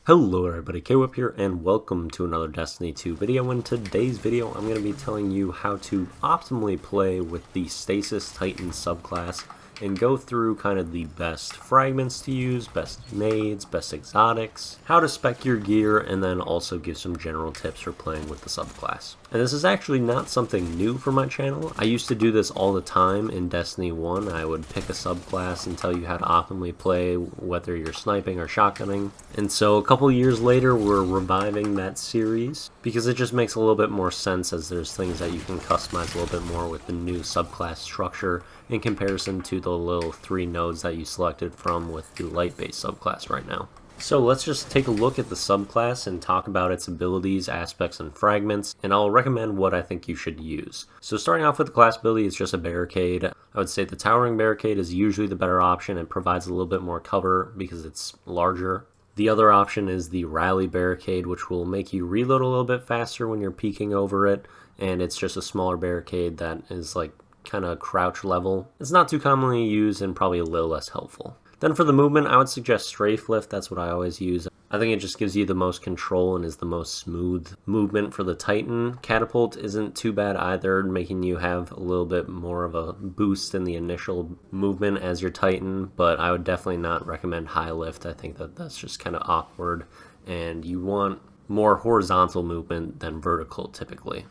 Hello everybody, K-Whip here, and welcome to another Destiny 2 video. In today's video, I'm going to be telling you how to optimally play with the Stasis Titan subclass and go through kind of the best fragments to use, best nades, best exotics, how to spec your gear, and then also give some general tips for playing with the subclass. And this is actually not something new for my channel. I used to do this all the time in Destiny 1. I would pick a subclass and tell you how to optimally play, whether you're sniping or shotgunning. And so a couple years later, we're reviving that series because it just makes a little bit more sense, as there's things that you can customize a little bit more with the new subclass structure in comparison to the little 3 nodes that you selected from with the light-based subclass right now. So let's just take a look at the subclass and talk about its abilities, aspects, and fragments, and I'll recommend what I think you should use. So starting off with the class ability, it's just a barricade. I would say the towering barricade is usually the better option. It provides a little bit more cover because it's larger. The other option is the rally barricade, which will make you reload a little bit faster when you're peeking over it, and it's just a smaller barricade that is like kind of crouch level. It's not too commonly used and probably a little less helpful. Then for the movement, I would suggest Strafe Lift. That's what I always use. I think it just gives you the most control and is the most smooth movement for the Titan. Catapult isn't too bad either, making you have a little bit more of a boost in the initial movement as your Titan, but I would definitely not recommend High Lift. I think that that's just kind of awkward, and you want more horizontal movement than vertical typically.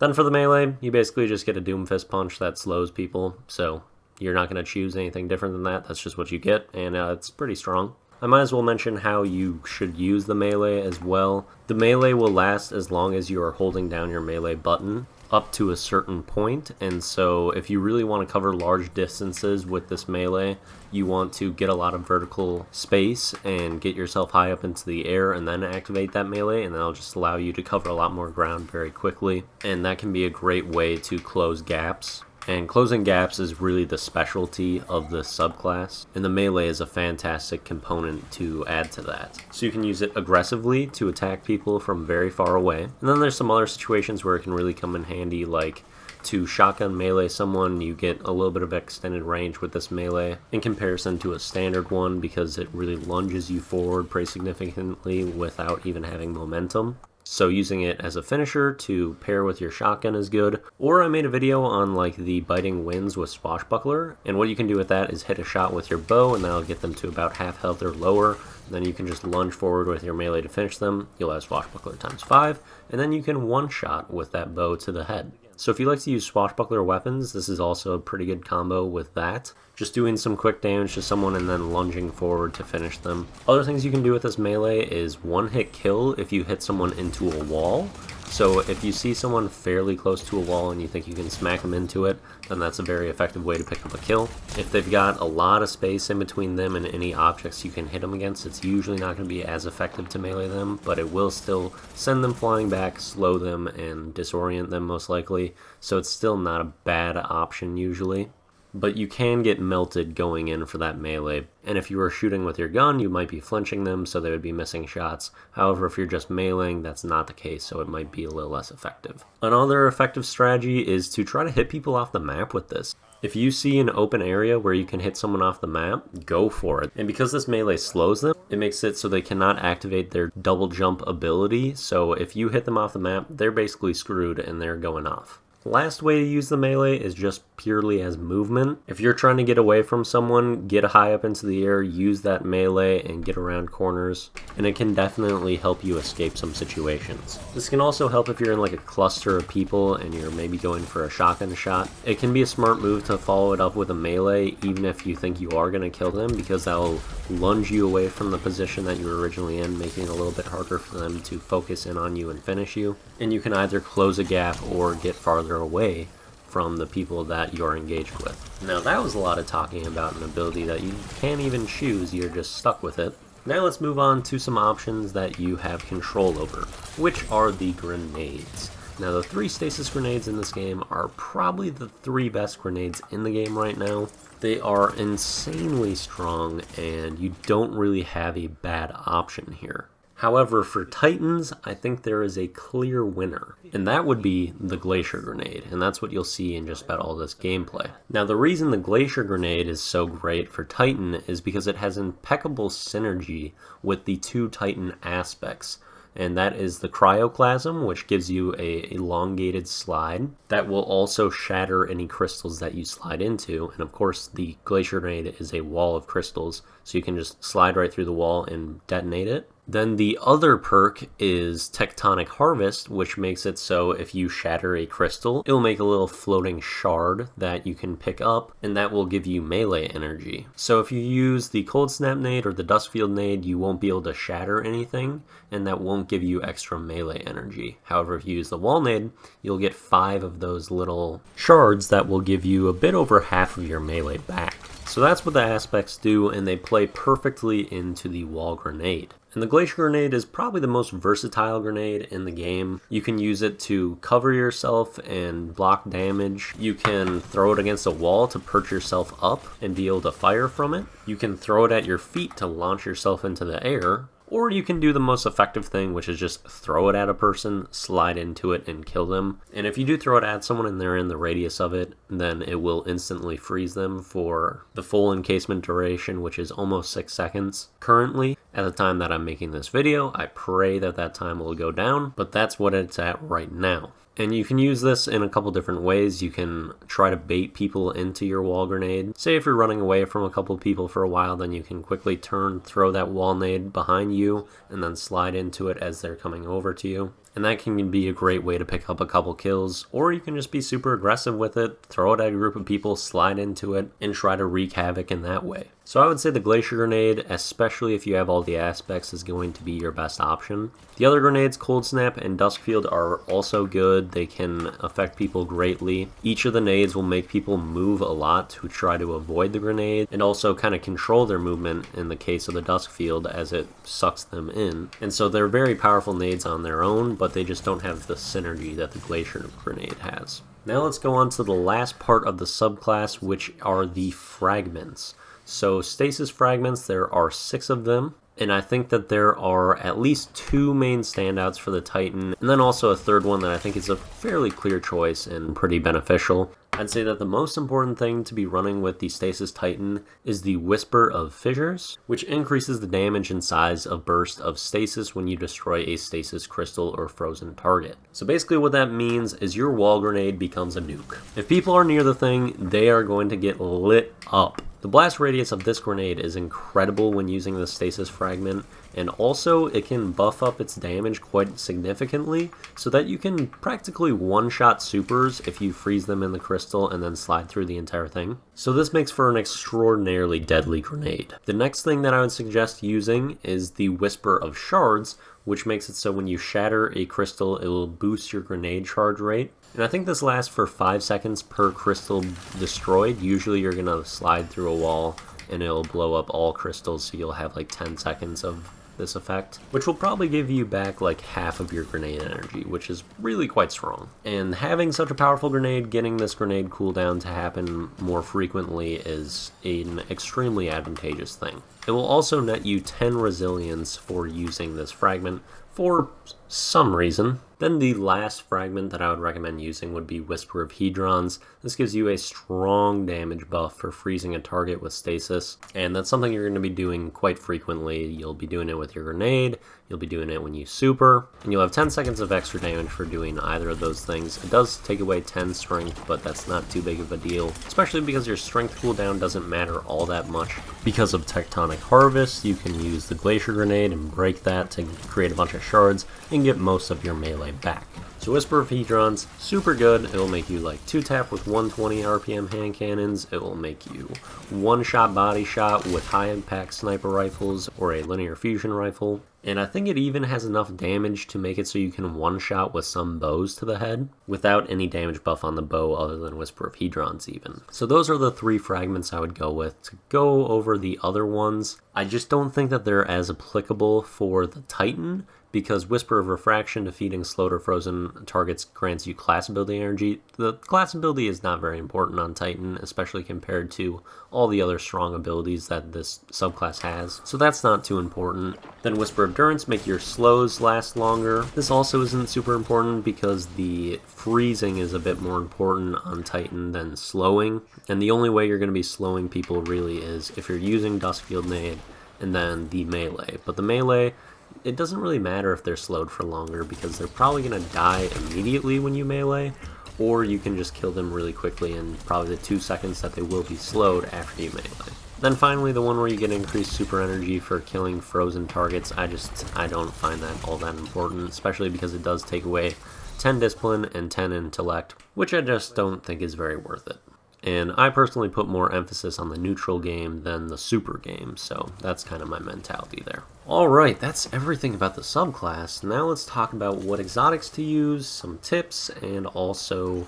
Then for the melee, you basically just get a Doomfist punch that slows people, so you're not going to choose anything different than that. That's just what you get, and it's pretty strong. I might as well mention how you should use the melee as well. The melee will last as long as you are holding down your melee button up to a certain point, and so if you really want to cover large distances with this melee, you want to get a lot of vertical space and get yourself high up into the air and then activate that melee, and that'll just allow you to cover a lot more ground very quickly, and that can be a great way to close gaps. And closing gaps is really the specialty of the subclass, and the melee is a fantastic component to add to that. So you can use it aggressively to attack people from very far away, and then there's some other situations where it can really come in handy, like to shotgun melee someone. You get a little bit of extended range with this melee in comparison to a standard one because it really lunges you forward pretty significantly without even having momentum. So using it as a finisher to pair with your shotgun is good. Or I made a video on like the biting winds with Swashbuckler, and what you can do with that is hit a shot with your bow and that'll get them to about half health or lower. Then you can just lunge forward with your melee to finish them. You'll have Swashbuckler times 5, and then you can one-shot with that bow to the head. So if you like to use Swashbuckler weapons, this is also a pretty good combo with that. Just doing some quick damage to someone and then lunging forward to finish them. Other things you can do with this melee is one-hit kill if you hit someone into a wall. So if you see someone fairly close to a wall and you think you can smack them into it, then that's a very effective way to pick up a kill. If they've got a lot of space in between them and any objects you can hit them against, it's usually not going to be as effective to melee them, but it will still send them flying back, slow them, and disorient them most likely. So it's still not a bad option usually. But you can get melted going in for that melee, and if you were shooting with your gun, you might be flinching them, so they would be missing shots. However, if you're just meleeing, that's not the case, so it might be a little less effective. Another effective strategy is to try to hit people off the map with this. If you see an open area where you can hit someone off the map, go for it. And because this melee slows them, it makes it so they cannot activate their double jump ability, so if you hit them off the map, they're basically screwed and they're going off. Last way to use the melee is just purely as movement. If you're trying to get away from someone, get high up into the air, use that melee and get around corners, and it can definitely help you escape some situations. This can also help if you're in like a cluster of people and you're maybe going for a shotgun shot. It can be a smart move to follow it up with a melee even if you think you are going to kill them, because that'll lunge you away from the position that you were originally in, making it a little bit harder for them to focus in on you and finish you. And you can either close a gap or get farther away from the people that you're engaged with. Now that was a lot of talking about an ability that you can't even choose, you're just stuck with it. Now let's move on to some options that you have control over, which are the grenades. Now the 3 stasis grenades in this game are probably the 3 best grenades in the game right now. They are insanely strong and you don't really have a bad option here. However, for Titans, I think there is a clear winner, and that would be the Glacier Grenade, and that's what you'll see in just about all this gameplay. Now, the reason the Glacier Grenade is so great for Titan is because it has impeccable synergy with the two Titan aspects. And that is the Cryoclasm, which gives you a elongated slide that will also shatter any crystals that you slide into. And of course, the Glacier Grenade is a wall of crystals, so you can just slide right through the wall and detonate it. Then the other perk is Tectonic Harvest, which makes it so if you shatter a crystal, it will make a little floating shard that you can pick up, and that will give you melee energy. So if you use the Cold Snap Nade or the Duskfield Nade, you won't be able to shatter anything, and that won't give you extra melee energy. However, if you use the Wall Nade, you'll get 5 of those little shards that will give you a bit over half of your melee back. So that's what the aspects do, and they play perfectly into the Wall Grenade. And the Glacier Grenade is probably the most versatile grenade in the game. You can use it to cover yourself and block damage. You can throw it against a wall to perch yourself up and be able to fire from it. You can throw it at your feet to launch yourself into the air. Or you can do the most effective thing, which is just throw it at a person, slide into it, and kill them. And if you do throw it at someone and they're in the radius of it, then it will instantly freeze them for the full encasement duration, which is almost 6 seconds. Currently, at the time that I'm making this video, I pray that that time will go down, but that's what it's at right now. And you can use this in a couple different ways. You can try to bait people into your wall grenade. Say if you're running away from a couple people for a while, then you can quickly throw that wall nade behind you, and then slide into it as they're coming over to you. And that can be a great way to pick up a couple kills, or you can just be super aggressive with it, throw it at a group of people, slide into it, and try to wreak havoc in that way. So I would say the Glacier Grenade, especially if you have all the aspects, is going to be your best option. The other grenades, Cold Snap and Duskfield, are also good. They can affect people greatly. Each of the nades will make people move a lot to try to avoid the grenade, and also kind of control their movement in the case of the Duskfield as it sucks them in. And so they're very powerful nades on their own, but they just don't have the synergy that the Glacier Grenade has. Now let's go on to the last part of the subclass, which are the fragments. So Stasis fragments, there are 6 of them, and I think that there are at least 2 main standouts for the Titan, and then also a third one that I think is a fairly clear choice and pretty beneficial. I'd say that the most important thing to be running with the Stasis Titan is the Whisper of Fissures, which increases the damage and size of burst of stasis when you destroy a stasis crystal or frozen target. So basically what that means is your wall grenade becomes a nuke. If people are near the thing, they are going to get lit up. The blast radius of this grenade is incredible when using the Stasis fragment, and also it can buff up its damage quite significantly so that you can practically one-shot supers if you freeze them in the crystal and then slide through the entire thing. So this makes for an extraordinarily deadly grenade. The next thing that I would suggest using is the Whisper of Shards, which makes it so when you shatter a crystal, it will boost your grenade charge rate. And I think this lasts for 5 seconds per crystal destroyed. Usually you're going to slide through a wall and it'll blow up all crystals, so you'll have like 10 seconds of this effect, which will probably give you back like half of your grenade energy, which is really quite strong. And having such a powerful grenade, getting this grenade cooldown to happen more frequently is an extremely advantageous thing. It will also net you 10 resilience for using this fragment for some reason. Then the last fragment that I would recommend using would be Whisper of Hedrons. This gives you a strong damage buff for freezing a target with stasis, and that's something you're going to be doing quite frequently. You'll be doing it with your grenade, you'll be doing it when you super, and you'll have 10 seconds of extra damage for doing either of those things. It does take away 10 strength, but that's not too big of a deal, especially because your strength cooldown doesn't matter all that much. Because of Tectonic Harvest, you can use the Glacier Grenade and break that to create a bunch of shards and get most of your melee back. So Whisper of Hedrons, super good. It will make you like 2-tap with 120 RPM hand cannons. It will make you one-shot body shot with high-impact sniper rifles or a linear fusion rifle. And I think it even has enough damage to make it so you can one-shot with some bows to the head without any damage buff on the bow other than Whisper of Hedrons even. So those are the 3 fragments I would go with. To go over the other ones, I just don't think that they're as applicable for the Titan, because Whisper of Refraction defeating slowed or frozen targets grants you class ability energy. The class ability is not very important on Titan, especially compared to all the other strong abilities that this subclass has, so that's not too important. Then Whisper of Endurance make your slows last longer. This also isn't super important because the freezing is a bit more important on Titan than slowing, and the only way you're going to be slowing people really is if you're using Duskfield Nade and then the melee. But the melee, it doesn't really matter if they're slowed for longer because they're probably going to die immediately when you melee, or you can just kill them really quickly in probably the 2 seconds that they will be slowed after you melee. Then finally, the one where you get increased super energy for killing frozen targets, I don't find that all that important, especially because it does take away 10 discipline and 10 intellect, which I just don't think is very worth it. And I personally put more emphasis on the neutral game than the super game, so that's kind of my mentality there. Alright, that's everything about the subclass. Now let's talk about what exotics to use, some tips, and also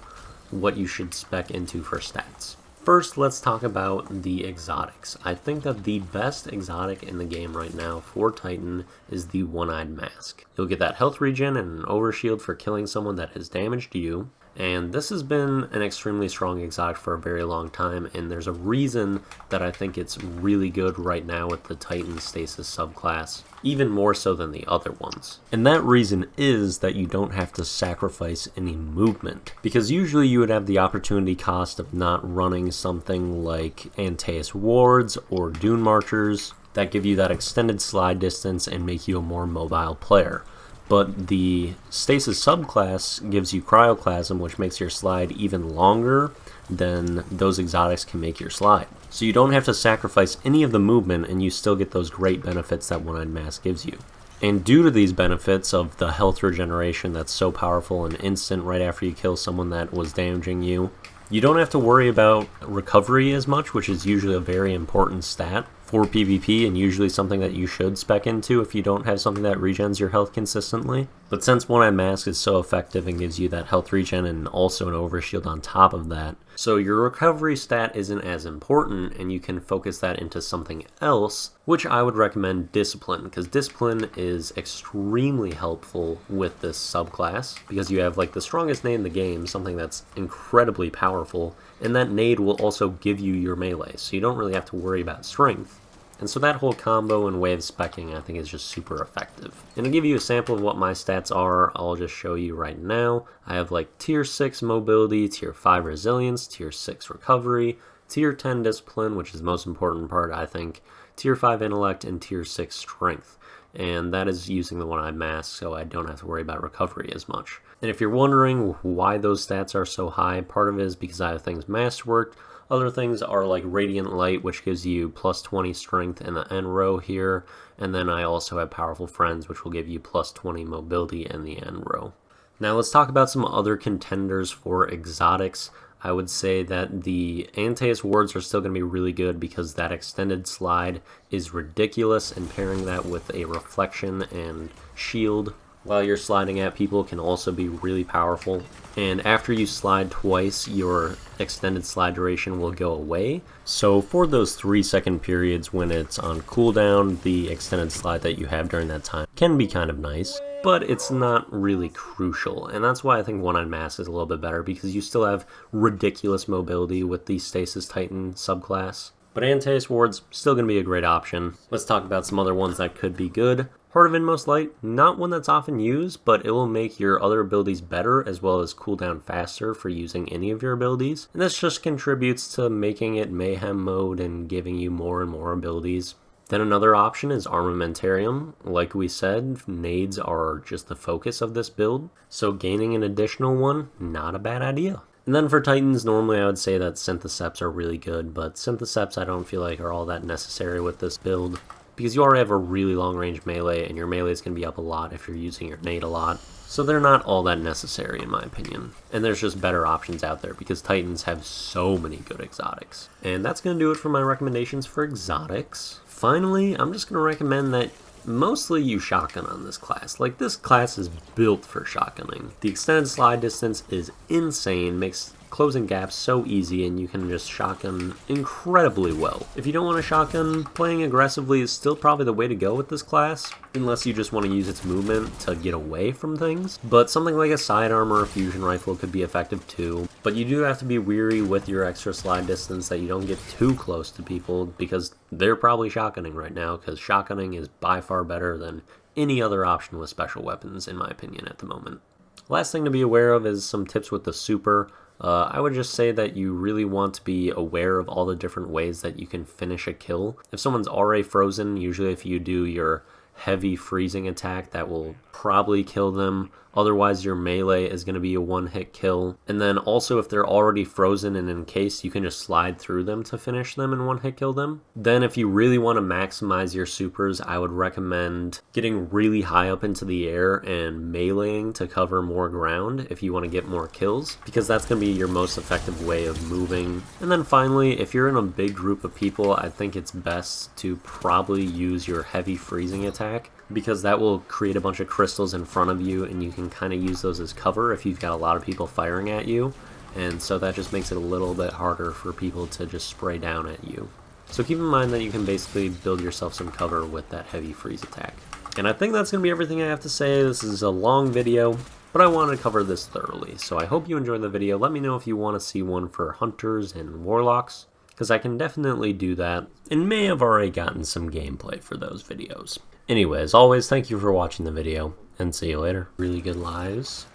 what you should spec into for stats. First, let's talk about the exotics. I think that the best exotic in the game right now for Titan is the One-Eyed Mask. You'll get that health regen and an overshield for killing someone that has damaged you. And this has been an extremely strong exotic for a very long time, and there's a reason that I think it's really good right now with the Titan Stasis subclass, even more so than the other ones. And that reason is that you don't have to sacrifice any movement, because usually you would have the opportunity cost of not running something like Antaeus Wards or Dune Marchers that give you that extended slide distance and make you a more mobile player. But the Stasis subclass gives you Cryoclasm, which makes your slide even longer than those exotics can make your slide. So you don't have to sacrifice any of the movement, and you still get those great benefits that One-Eyed Mask gives you. And due to these benefits of the health regeneration that's so powerful and instant right after you kill someone that was damaging you, you don't have to worry about recovery as much, which is usually a very important stat for PvP and usually something that you should spec into if you don't have something that regens your health consistently. But since One-Eyed Mask is so effective and gives you that health regen and also an overshield on top of that, so your recovery stat isn't as important and you can focus that into something else, which I would recommend Discipline, because Discipline is extremely helpful with this subclass because you have like the strongest nade in the game, something that's incredibly powerful, and that nade will also give you your melee, so you don't really have to worry about strength. And so that whole combo and way of speccing I think is just super effective. And to give you a sample of what my stats are, I'll just show you right now. I have like tier 6 mobility, tier 5 resilience, tier 6 recovery, tier 10 discipline, which is the most important part I think, tier 5 intellect, and tier 6 strength. And that is using the One-Eyed Mask, so I don't have to worry about recovery as much. And if you're wondering why those stats are so high, part of it is because I have things masterworked. Other things are like Radiant Light, which gives you plus 20 strength in the end row here, and then I also have Powerful Friends, which will give you plus 20 mobility in the end row. Now let's talk about some other contenders for exotics. I would say that the Antaeus Wards are still going to be really good because that extended slide is ridiculous, and pairing that with a reflection and shield while you're sliding at people can also be really powerful. And after you slide twice, your extended slide duration will go away. So for those 3-second periods when it's on cooldown, the extended slide that you have during that time can be kind of nice, but it's not really crucial. And that's why I think One-Eyed Mask is a little bit better, because you still have ridiculous mobility with the Stasis Titan subclass. But Antaeus Ward's still going to be a great option. Let's talk about some other ones that could be good. Heart of Inmost Light, not one that's often used, but it will make your other abilities better as well as cool down faster for using any of your abilities. And this just contributes to making it Mayhem mode and giving you more and more abilities. Then another option is Armamentarium. Like we said, nades are just the focus of this build, so gaining an additional one, not a bad idea. And then for Titans, normally I would say that Syntheseps are really good, but Syntheseps I don't feel like are all that necessary with this build, because you already have a really long range melee, and your melee is going to be up a lot if you're using your nade a lot, so they're not all that necessary in my opinion. And there's just better options out there, because Titans have so many good exotics. And that's going to do it for my recommendations for exotics. Finally, I'm just going to recommend that mostly you shotgun on this class. Like, this class is built for shotgunning. The extended slide distance is insane, makes closing gaps so easy, and you can just shotgun incredibly well. If you don't want to shotgun, playing aggressively is still probably the way to go with this class, unless you just want to use its movement to get away from things. But something like a sidearm or a fusion rifle could be effective too. But you do have to be weary with your extra slide distance that you don't get too close to people, because they're probably shotgunning right now, because shotgunning is by far better than any other option with special weapons, in my opinion, at the moment. Last thing to be aware of is some tips with the super. I would just say that you really want to be aware of all the different ways that you can finish a kill. If someone's already frozen, usually if you do your heavy freezing attack, that will probably kill them. Otherwise, your melee is going to be a one-hit kill. And then also, if they're already frozen and encased, you can just slide through them to finish them and one-hit kill them. Then if you really want to maximize your supers, I would recommend getting really high up into the air and meleeing to cover more ground if you want to get more kills, because that's going to be your most effective way of moving. And then finally, if you're in a big group of people, I think it's best to probably use your heavy freezing attack, because that will create a bunch of crystals in front of you, and you can kind of use those as cover if you've got a lot of people firing at you, and so that just makes it a little bit harder for people to just spray down at you. So keep in mind that you can basically build yourself some cover with that heavy freeze attack. And I think that's going to be everything I have to say. This is a long video, but I wanted to cover this thoroughly, so I hope you enjoyed the video. Let me know if you want to see one for hunters and warlocks, because I can definitely do that, and may have already gotten some gameplay for those videos. Anyway, as always, thank you for watching the video, and see you later. Really good lives.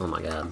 Oh my god.